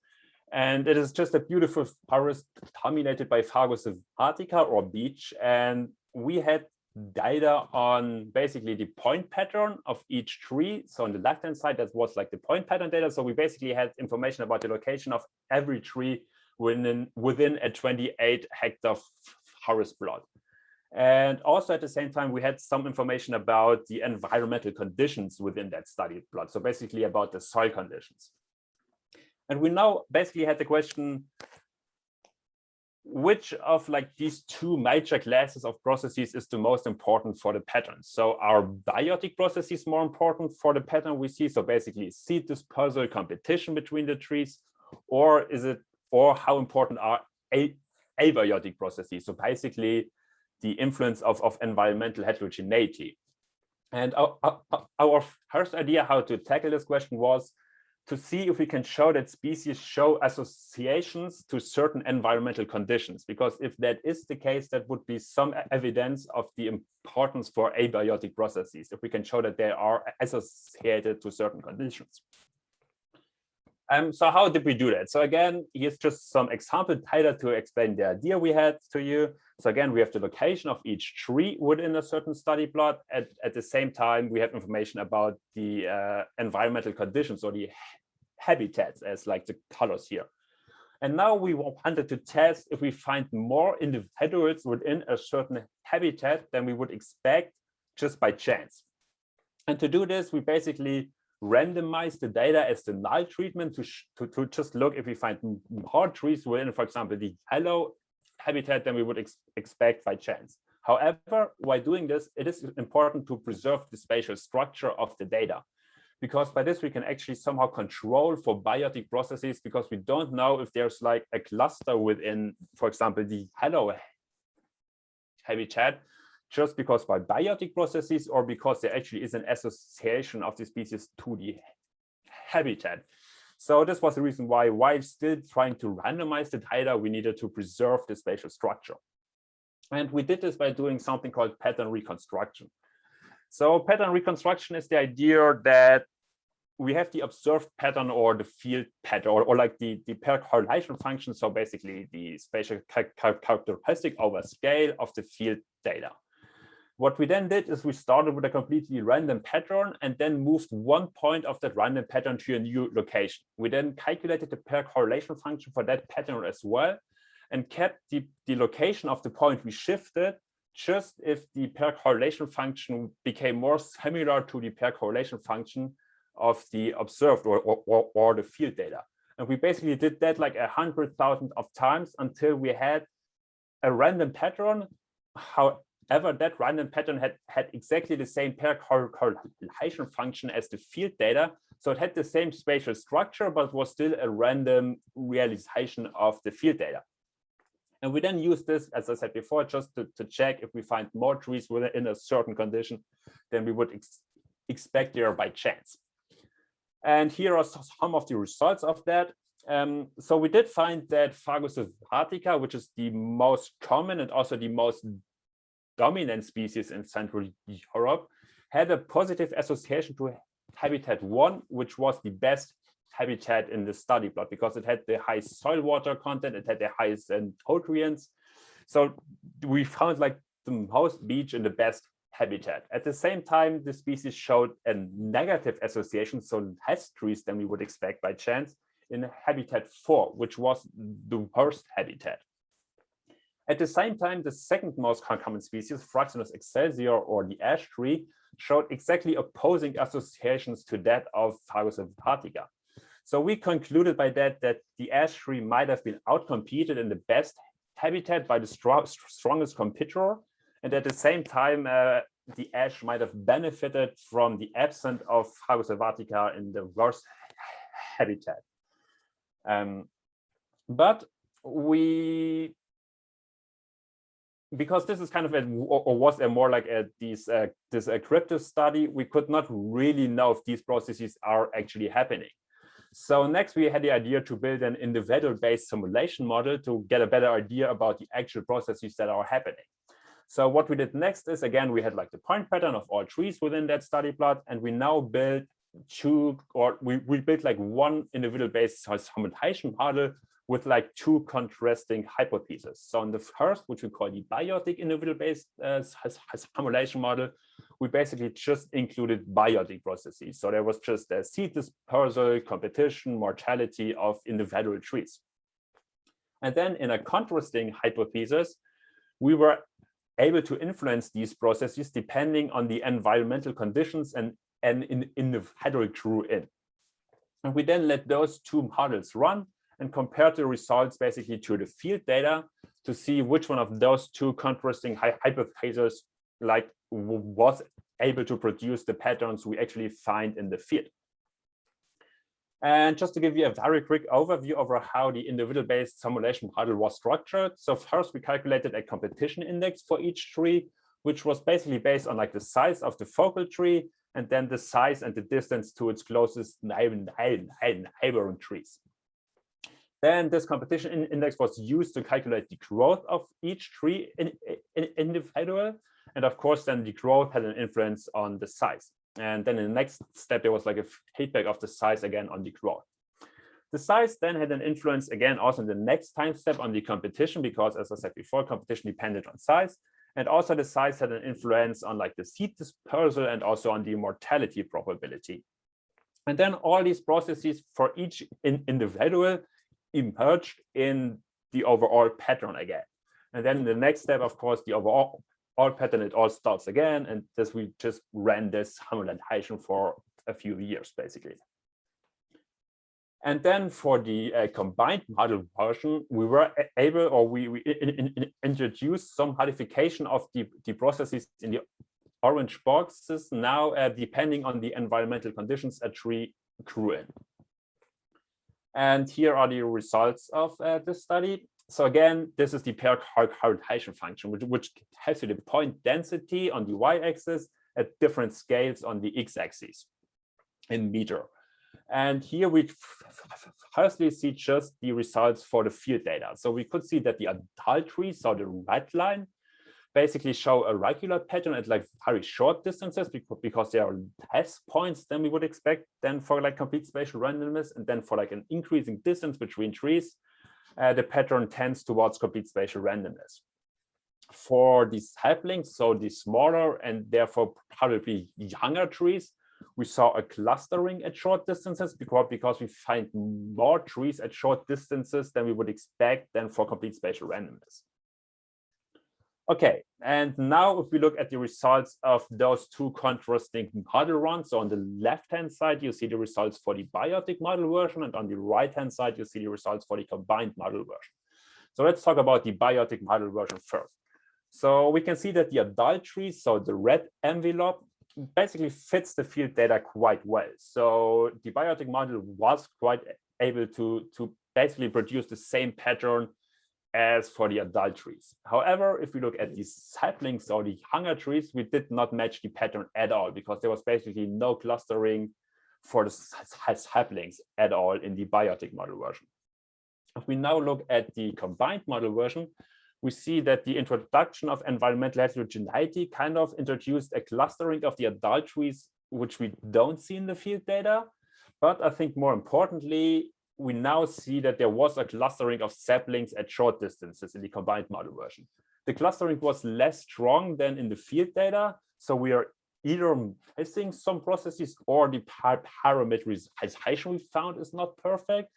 And it is just a beautiful forest dominated by Fagus sylvatica or beech. And we had data on basically the point pattern of each tree. So on the left-hand side, that was like the point pattern data. So we basically had information about the location of every tree within a 28-hectare forest plot. And also at the same time, we had some information about the environmental conditions within that study plot. So basically about the soil conditions. And we now basically had the question, which of like these two major classes of processes is the most important for the pattern? So are biotic processes more important for the pattern we see? So basically seed dispersal, competition between the trees, or how important are abiotic processes? So basically the influence of environmental heterogeneity. And our first idea how to tackle this question was to see if we can show that species show associations to certain environmental conditions, because if that is the case, that would be some evidence of the importance for abiotic processes, if we can show that they are associated to certain conditions. So how did we do that? So again, here's just some example data to explain the idea we had to you. So again, we have the location of each tree within a certain study plot. At the same time, we have information about the environmental conditions or the habitats as like the colors here. And now we wanted to test if we find more individuals within a certain habitat than we would expect just by chance. And to do this, we basically randomize the data as the null treatment to just look if we find more trees within, for example, the yellow habitat than we would expect by chance. However, while doing this, it is important to preserve the spatial structure of the data, because by this we can actually somehow control for biotic processes, because we don't know if there's like a cluster within, for example, the yellow habitat, just because by biotic processes or because there actually is an association of the species to the habitat. So this was the reason why, while still trying to randomize the data, we needed to preserve the spatial structure. And we did this by doing something called pattern reconstruction. So pattern reconstruction is the idea that we have the observed pattern or the field pattern or like the pair correlation function. So basically the spatial characteristic over scale of the field data. What we then did is we started with a completely random pattern and then moved one point of that random pattern to a new location. We then calculated the pair correlation function for that pattern as well and kept the location of the point we shifted just if the pair correlation function became more similar to the pair correlation function of the observed or the field data. And we basically did that like 100,000 of times until we had a random pattern. However, that random pattern had exactly the same pair correlation function as the field data. So it had the same spatial structure, but was still a random realization of the field data. And we then use this, as I said before, just to check if we find more trees within a certain condition than we would expect there by chance. And here are some of the results of that. So we did find that Fagus sylvatica, which is the most common and also the most dominant species in Central Europe, had a positive association to habitat 1, which was the best habitat in the study plot because it had the highest soil water content, it had the highest nutrients. So we found like the most beach in the best habitat. At the same time, the species showed a negative association, so less trees than we would expect by chance, in habitat 4, which was the worst habitat. At the same time, the second most common species, Fraxinus excelsior, or the ash tree, showed exactly opposing associations to that of Fagus sylvatica. So we concluded by that the ash tree might have been outcompeted in the best habitat by the strongest competitor, and at the same time, the ash might have benefited from the absence of Fagus sylvatica in the worst habitat. But because this is kind of was more like this crypto study, we could not really know if these processes are actually happening. So next we had the idea to build an individual-based simulation model to get a better idea about the actual processes that are happening. So what we did next is, again, we had like the point pattern of all trees within that study plot, and we now built we built like one individual-based simulation model with like 2 contrasting hypotheses. So in the first, which we call the biotic individual-based simulation model, we basically just included biotic processes. So there was just a seed dispersal, competition, mortality of individual trees. And then in a contrasting hypothesis, we were able to influence these processes depending on the environmental conditions and individual grew in. And we then let those 2 models run and compared the results basically to the field data to see which one of those 2 contrasting hypotheses like was able to produce the patterns we actually find in the field. And just to give you a very quick overview over how the individual-based simulation model was structured. So first we calculated a competition index for each tree, which was basically based on like the size of the focal tree and then the size and the distance to its closest neighboring trees. Then this competition index was used to calculate the growth of each tree individual. And of course, then the growth had an influence on the size. And then in the next step, there was like a feedback of the size again on the growth. The size then had an influence again also in the next time step on the competition, because as I said before, competition depended on size. And also the size had an influence on like the seed dispersal and also on the mortality probability. And then all these processes for each individual emerged in the overall pattern again. And then in the next step, of course, the overall pattern, it all starts again. And this we just ran this simulation for a few years, basically. And then for the combined model version, we were able, or we introduced some modification of the processes in the orange boxes now, depending on the environmental conditions a tree grew in. And here are the results of this study. So again, this is the pair correlation function, which has the point density on the y-axis at different scales on the x-axis in meter. And here we firstly see just the results for the field data. So we could see that the adult trees, so the red line, basically show a regular pattern at like very short distances because there are less points than we would expect than for like complete spatial randomness. And then for like an increasing distance between trees, the pattern tends towards complete spatial randomness. For the saplings, so the smaller and therefore probably younger trees, we saw a clustering at short distances because we find more trees at short distances than we would expect than for complete spatial randomness. Okay, and now if we look at the results of those 2 contrasting model runs, so on the left-hand side, you see the results for the biotic model version, and on the right-hand side, you see the results for the combined model version. So let's talk about the biotic model version first. So we can see that the adult trees, so the red envelope, basically fits the field data quite well. So the biotic model was quite able to basically produce the same pattern as for the adult trees. However, if we look at these saplings or the younger trees, we did not match the pattern at all because there was basically no clustering for the saplings at all in the biotic model version. If we now look at the combined model version, we see that the introduction of environmental heterogeneity kind of introduced a clustering of the adult trees, which we don't see in the field data. But I think more importantly, we now see that there was a clustering of saplings at short distances in the combined model version. The clustering was less strong than in the field data. So we are either missing some processes or the parameterization we found is not perfect.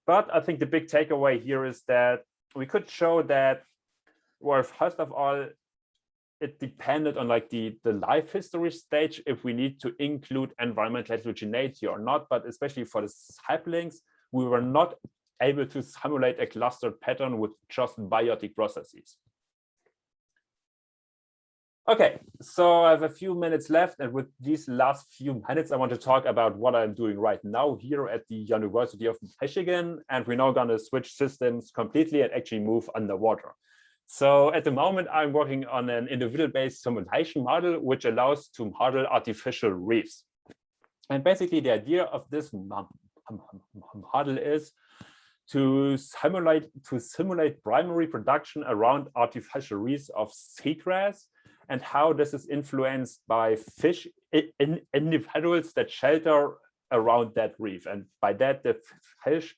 But I think the big takeaway here is that we could show that, well, first of all, it depended on like the life history stage if we need to include environmental heterogeneity or not. But especially for the saplings, we were not able to simulate a clustered pattern with just biotic processes. Okay, so I have a few minutes left, and with these last few minutes, I want to talk about what I'm doing right now here at the University of Michigan, and we're now going to switch systems completely and actually move underwater. So at the moment, I'm working on an individual-based simulation model, which allows to model artificial reefs. And basically, the idea of this model is to simulate primary production around artificial reefs of seagrass, and how this is influenced by fish individuals that shelter around that reef. And by that, the fish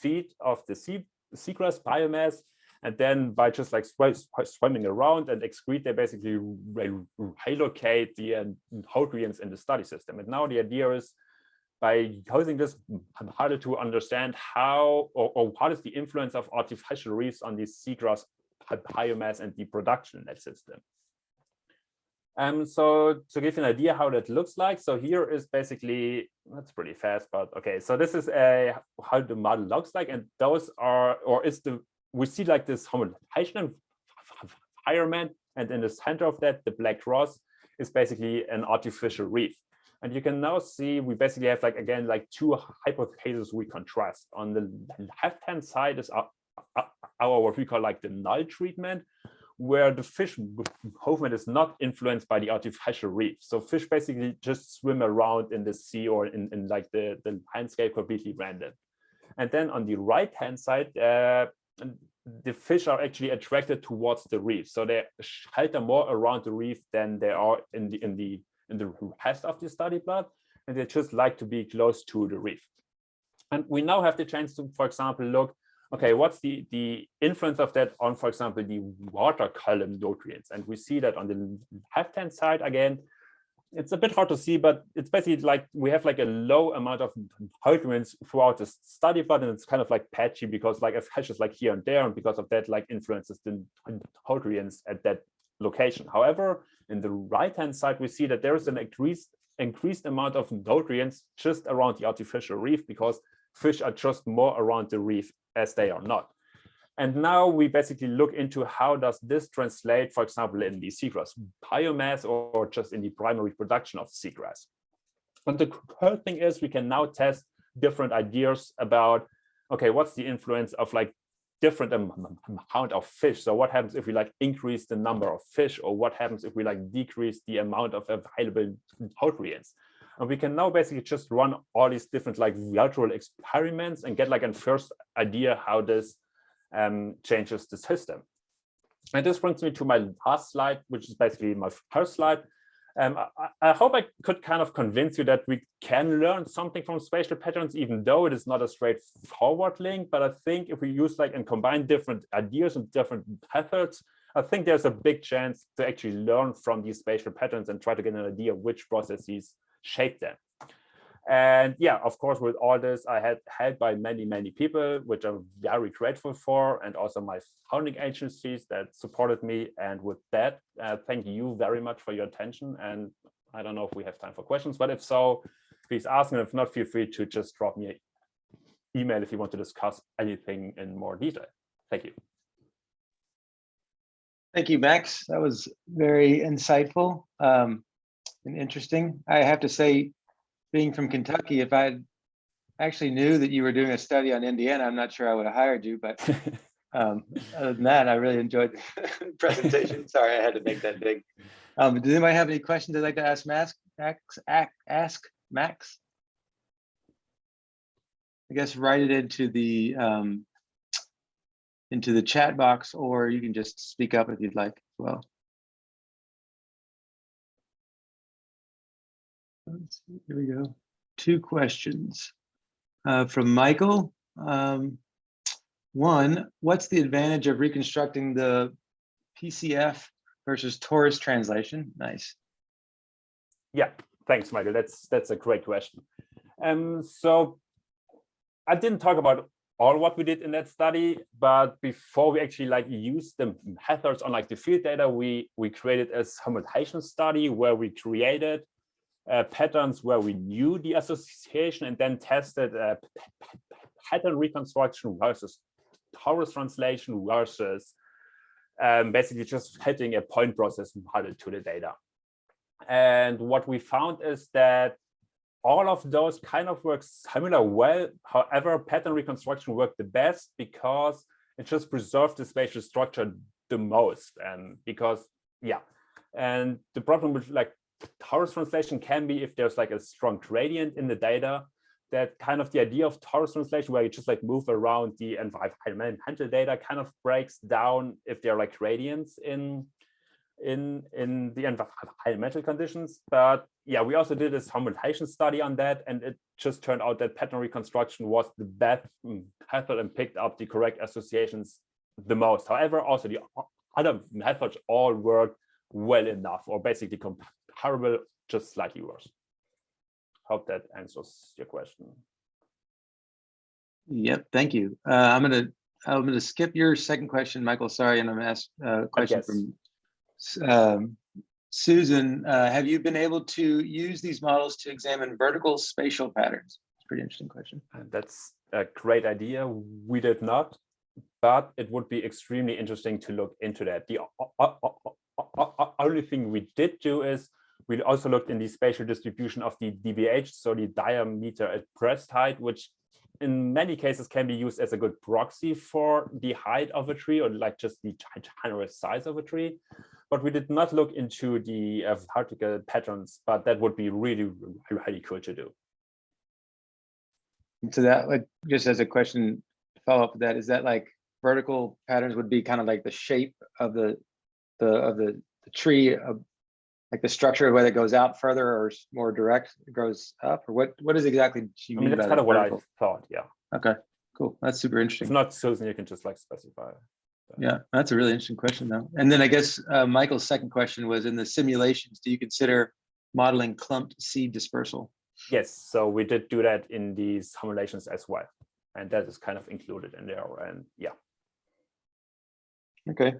feed off the seagrass biomass, and then by just like swimming around and excrete, they basically relocate the nutrients in the study system. And now the idea is, by using this model to understand how or what is the influence of artificial reefs on the seagrass biomass and the production in that system. So to give you an idea how that looks like, so here is basically, that's pretty fast, but okay. So this is how the model looks like, and those are, or is the, we see like this homologation environment, and in the center of that, the black cross is basically an artificial reef. And you can now see we basically have like, again, like two hypotheses we contrast. On the left-hand side is our what we call like the null treatment, where the fish movement is not influenced by the artificial reef. So fish basically just swim around in the sea or in like the landscape completely random. And then on the right-hand side, the fish are actually attracted towards the reef. So they shelter more around the reef than they are in the rest of the study plot. And they just like to be close to the reef. And we now have the chance to, for example, look, okay, what's the influence of that on, for example, the water column nutrients? And we see that on the left-hand side, again, it's a bit hard to see, but it's basically like we have like a low amount of nutrients throughout the study plot, and it's kind of like patchy because like a fish is like here and there, and because of that, like influences the nutrients at that location. However, in the right-hand side, we see that there is an increased amount of nutrients just around the artificial reef because fish are just more around the reef as they are not. And now we basically look into how does this translate, for example, in the seagrass biomass or just in the primary production of seagrass. And the cool thing is we can now test different ideas about, okay, what's the influence of like different amount of fish? So what happens if we like increase the number of fish, or what happens if we like decrease the amount of available nutrients? And we can now basically just run all these different like virtual experiments and get like a first idea how this changes the system. And this brings me to my last slide, which is basically my first slide. I hope I could kind of convince you that we can learn something from spatial patterns, even though it is not a straightforward link. But I think if we use like and combine different ideas and different methods, I think there's a big chance to actually learn from these spatial patterns and try to get an idea of which processes shape them. And yeah, of course, with all this, I had help by many people, which I'm very grateful for, and also my founding agencies that supported me. And with that, thank you very much for your attention. And I don't know if we have time for questions, but if so, please ask, and if not, feel free to just drop me an email if you want to discuss anything in more detail. Thank you.
Thank you, Max. That was very insightful and interesting. I have to say, being from Kentucky, if I actually knew that you were doing a study on Indiana, I'm not sure I would have hired you, but other than that, I really enjoyed the presentation. Sorry, I had to make that big. Does anybody have any questions they'd like to ask Max? I guess write it into the into the chat box, or you can just speak up if you'd like as well. Let's see, here we go. 2 questions from Michael. One, what's the advantage of reconstructing the PCF versus Taurus translation? Nice.
Yeah, thanks, Michael. That's a great question. So I didn't talk about all what we did in that study, but before we actually like used the methods on like the field data, we created a simulation study where we created patterns where we knew the association and then tested pattern reconstruction versus Taurus translation versus basically just hitting a point process model to the data. And what we found is that all of those kind of work similar well. However, pattern reconstruction worked the best because it just preserved the spatial structure the most. And because, yeah, and the problem with like Taurus translation can be if there's like a strong gradient in the data, that kind of the idea of Taurus translation where you just like move around the environmental data kind of breaks down if there are like gradients in the environmental conditions. But yeah, we also did a simulation study on that, and it just turned out that pattern reconstruction was the best method and picked up the correct associations the most. However, also the other methods all work well enough, or basically comparable, just slightly worse. Hope that answers your question.
Yep, thank you. I'm gonna skip your second question, Michael. Sorry, and I'm gonna ask a question from Susan. Have you been able to use these models to examine vertical spatial patterns? It's a pretty interesting question.
That's a great idea. We did not, but it would be extremely interesting to look into that. The only thing we did do is we also looked in the spatial distribution of the DBH, so the diameter at breast height, which in many cases can be used as a good proxy for the height of a tree or like just the general size of a tree. But we did not look into the vertical patterns, but that would be really, really cool to do.
So that, like, just as a question to follow up with that, is that like vertical patterns would be kind of like the shape of the tree, like the structure, whether it goes out further or more direct, it goes up, or what is exactly do you mean by that?
That's kind of what I thought, yeah.
Okay, cool. That's super interesting.
If not, Susan, you can just like specify.
Yeah, that's a really interesting question though. And then I guess Michael's second question was, in the simulations, do you consider modeling clumped seed dispersal?
Yes, so we did do that in these simulations as well. And that is kind of included in there, and yeah.
Okay.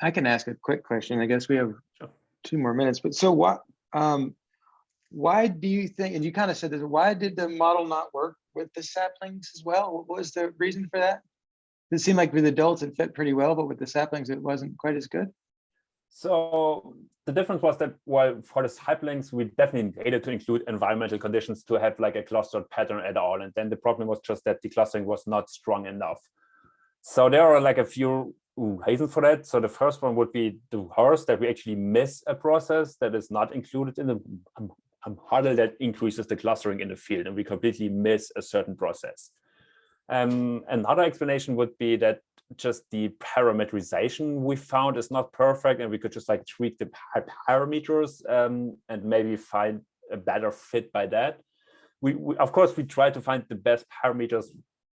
I can ask a quick question. I guess we have 2 more minutes, but so why do you think, and you kind of said this, why did the model not work with the saplings as well? What was the reason for that? It seemed like with adults it fit pretty well, but with the saplings it wasn't quite as good.
So the difference was that while for the saplings, we definitely needed to include environmental conditions to have like a clustered pattern at all. And then the problem was just that the clustering was not strong enough. So there are like a few reasons for that. So the first one would be the worst, that we actually miss a process that is not included in the model that increases the clustering in the field, and we completely miss a certain process. Another explanation would be that just the parameterization we found is not perfect, and we could just like tweak the parameters and maybe find a better fit by that. We of course we try to find the best parameters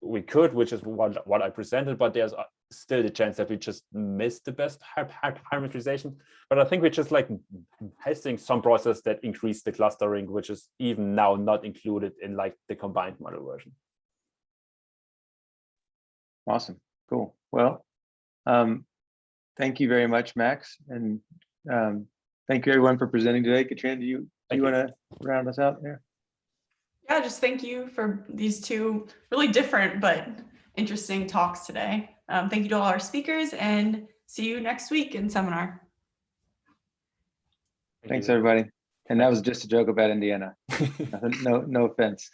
we could, which is what I presented, but there's still the chance that we just missed the best parameterization. But I think we're just like testing some process that increased the clustering, which is even now not included in like the combined model version.
Awesome, cool. Well, thank you very much, Max, and thank you everyone for presenting today. Katrina, do you want to round us out here?
Yeah, just thank you for these 2 really different but interesting talks today. Thank you to all our speakers, and see you next week in seminar.
Thanks, everybody. And that was just a joke about Indiana. No offense.